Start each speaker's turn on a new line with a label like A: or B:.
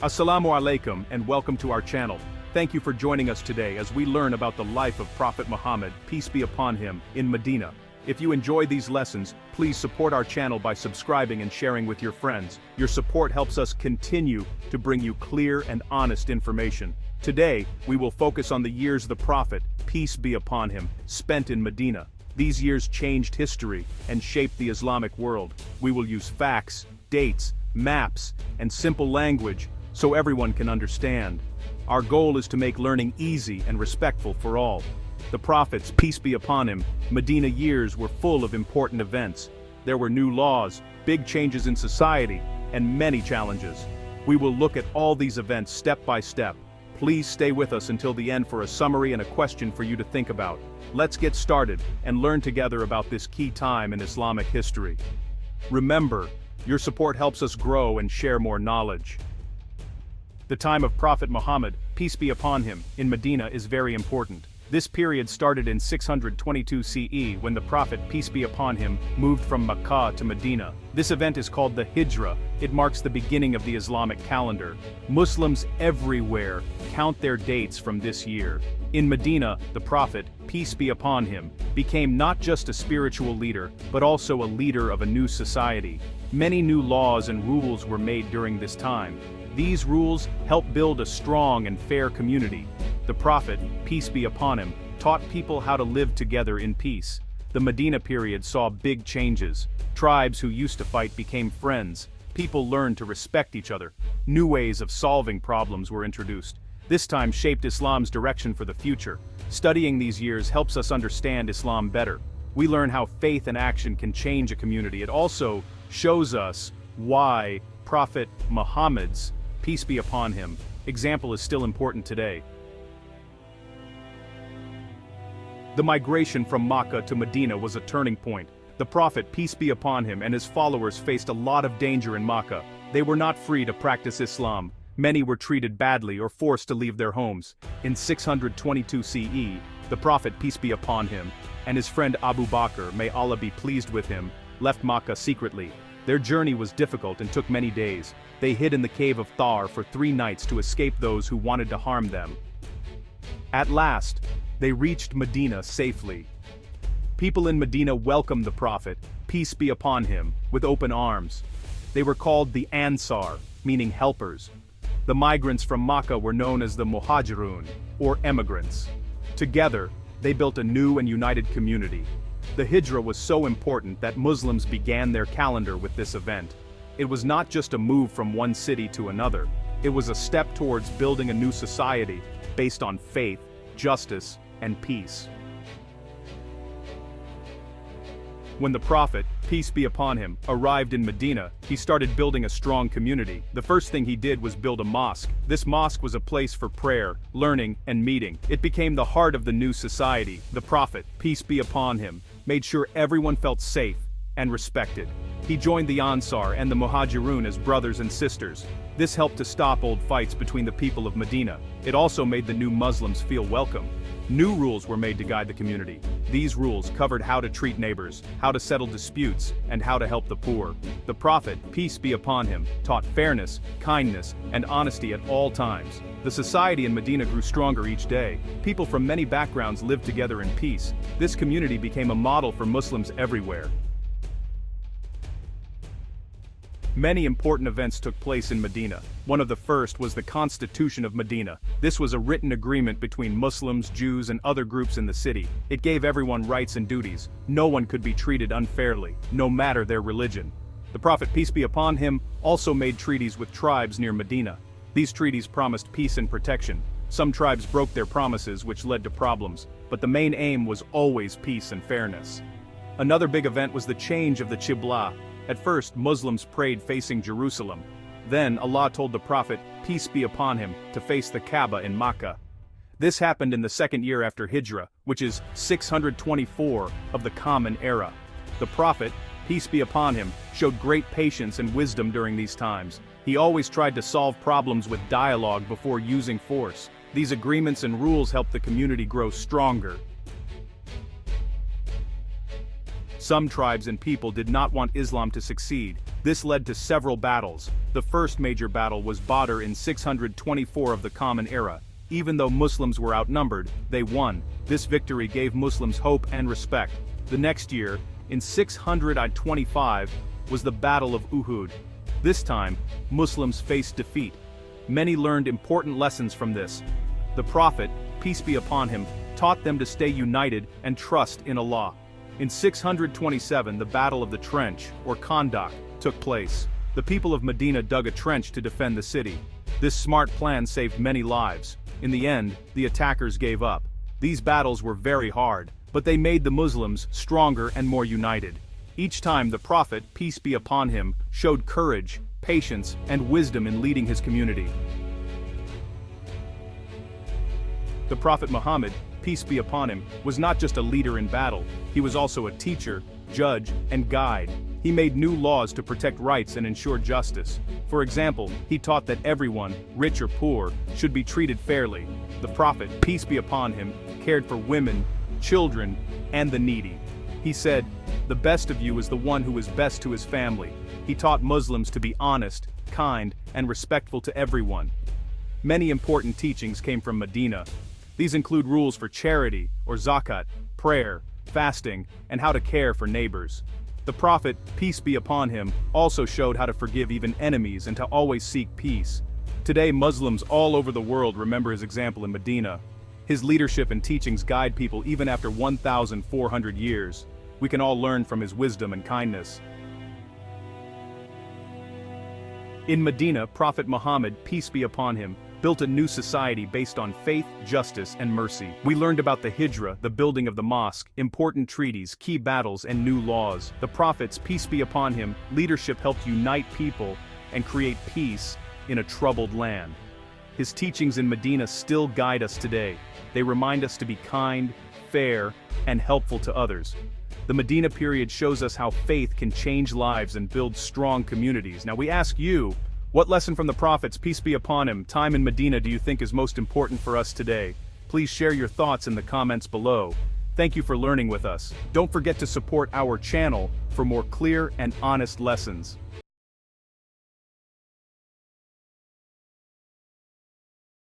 A: Assalamu alaikum and welcome to our channel. Thank you for joining us today as we learn about the life of Prophet Muhammad, peace be upon him, in Medina. If you enjoy these lessons, please support our channel by subscribing and sharing with your friends. Your support helps us continue to bring you clear and honest information. Today, we will focus on the years the Prophet, peace be upon him, spent in Medina. These years changed history and shaped the Islamic world. We will use facts, dates, maps, and simple language so everyone can understand. Our goal is to make learning easy and respectful for all. The Prophet's, peace be upon him, Medina years were full of important events. There were new laws, big changes in society, and many challenges. We will look at all these events step by step. Please stay with us until the end for a summary and a question for you to think about. Let's get started and learn together about this key time in Islamic history. Remember, your support helps us grow and share more knowledge. The time of Prophet Muhammad, peace be upon him, in Medina is very important. This period started in 622 CE when the Prophet, peace be upon him, moved from Makkah to Medina. This event is called the Hijrah. It marks the beginning of the Islamic calendar. Muslims everywhere count their dates from this year. In Medina, the Prophet, peace be upon him, became not just a spiritual leader, but also a leader of a new society. Many new laws and rules were made during this time. These rules helped build a strong and fair community. The Prophet, peace be upon him, taught people how to live together in peace. The Medina period saw big changes. Tribes who used to fight became friends. People learned to respect each other. New ways of solving problems were introduced. This time shaped Islam's direction for the future. Studying these years helps us understand Islam better. We learn how faith and action can change a community. It also shows us why Prophet Muhammad's, peace be upon him, example is still important today. The migration from Makkah to Medina was a turning point. The Prophet, peace be upon him, and his followers faced a lot of danger in Makkah. They were not free to practice Islam. Many were treated badly or forced to leave their homes. In 622 CE, the Prophet, peace be upon him, and his friend Abu Bakr, may Allah be pleased with him, left Makkah secretly. Their journey was difficult and took many days. They hid in the cave of Thar for 3 nights to escape those who wanted to harm them. At last, they reached Medina safely. People in Medina welcomed the Prophet, peace be upon him, with open arms. They were called the Ansar, meaning helpers. The migrants from Makkah were known as the Muhajirun, or emigrants. Together, they built a new and united community. The Hijrah was so important that Muslims began their calendar with this event. It was not just a move from one city to another. It was a step towards building a new society based on faith, justice, and peace. When the Prophet, peace be upon him, arrived in Medina, he started building a strong community. The first thing he did was build a mosque. This mosque was a place for prayer, learning, and meeting. It became the heart of the new society. The Prophet, peace be upon him, made sure everyone felt safe and respected. He joined the Ansar and the Muhajirun as brothers and sisters. This helped to stop old fights between the people of Medina. It also made the new Muslims feel welcome. New rules were made to guide the community. These rules covered how to treat neighbors, how to settle disputes, and how to help the poor. The Prophet, peace be upon him, taught fairness, kindness, and honesty at all times. The society in Medina grew stronger each day. People from many backgrounds lived together in peace. This community became a model for Muslims everywhere. Many important events took place in Medina. One of the first was the Constitution of Medina. This was a written agreement between Muslims, Jews, and other groups in the city. It gave everyone rights and duties. No one could be treated unfairly, no matter their religion. The Prophet, peace be upon him, also made treaties with tribes near Medina. These treaties promised peace and protection. Some tribes broke their promises, which led to problems, but the main aim was always peace and fairness. Another big event was the change of the Qibla. At first, Muslims prayed facing Jerusalem. Then Allah told the Prophet, peace be upon him, to face the Kaaba in Makkah. This happened in the 2nd year after Hijrah, which is 624 of the Common Era. The Prophet, peace be upon him, showed great patience and wisdom during these times. He always tried to solve problems with dialogue before using force. These agreements and rules helped the community grow stronger. Some tribes and people did not want Islam to succeed. This led to several battles. The first major battle was Badr in 624 of the Common Era. Even though Muslims were outnumbered, they won. This victory gave Muslims hope and respect. The next year, in 625, was the Battle of Uhud. This time, Muslims faced defeat. Many learned important lessons from this. The Prophet, peace be upon him, taught them to stay united and trust in Allah. In 627, the Battle of the Trench, or Khandaq, took place. The people of Medina dug a trench to defend the city. This smart plan saved many lives. In the end, the attackers gave up. These battles were very hard, but they made the Muslims stronger and more united. Each time the Prophet, peace be upon him, showed courage, patience, and wisdom in leading his community. The Prophet Muhammad, peace be upon him, was not just a leader in battle, he was also a teacher, judge, and guide. He made new laws to protect rights and ensure justice. For example, he taught that everyone, rich or poor, should be treated fairly. The Prophet, peace be upon him, cared for women, children, and the needy. He said, "The best of you is the one who is best to his family." He taught Muslims to be honest, kind, and respectful to everyone. Many important teachings came from Medina. These include rules for charity, or zakat, prayer, fasting, and how to care for neighbors. The Prophet, peace be upon him, also showed how to forgive even enemies and to always seek peace. Today, Muslims all over the world remember his example in Medina. His leadership and teachings guide people even after 1,400 years. We can all learn from his wisdom and kindness. In Medina, Prophet Muhammad, peace be upon him, built a new society based on faith, justice, and mercy. We learned about the Hijrah, the building of the mosque, important treaties, key battles, and new laws. The Prophet's, peace be upon him, leadership helped unite people and create peace in a troubled land. His teachings in Medina still guide us today. They remind us to be kind, fair, and helpful to others. The Medina period shows us how faith can change lives and build strong communities. Now we ask you, what lesson from the Prophet's, peace be upon him, time in Medina do you think is most important for us today? Please share your thoughts in the comments below. Thank you for learning with us. Don't forget to support our channel for more clear and honest lessons.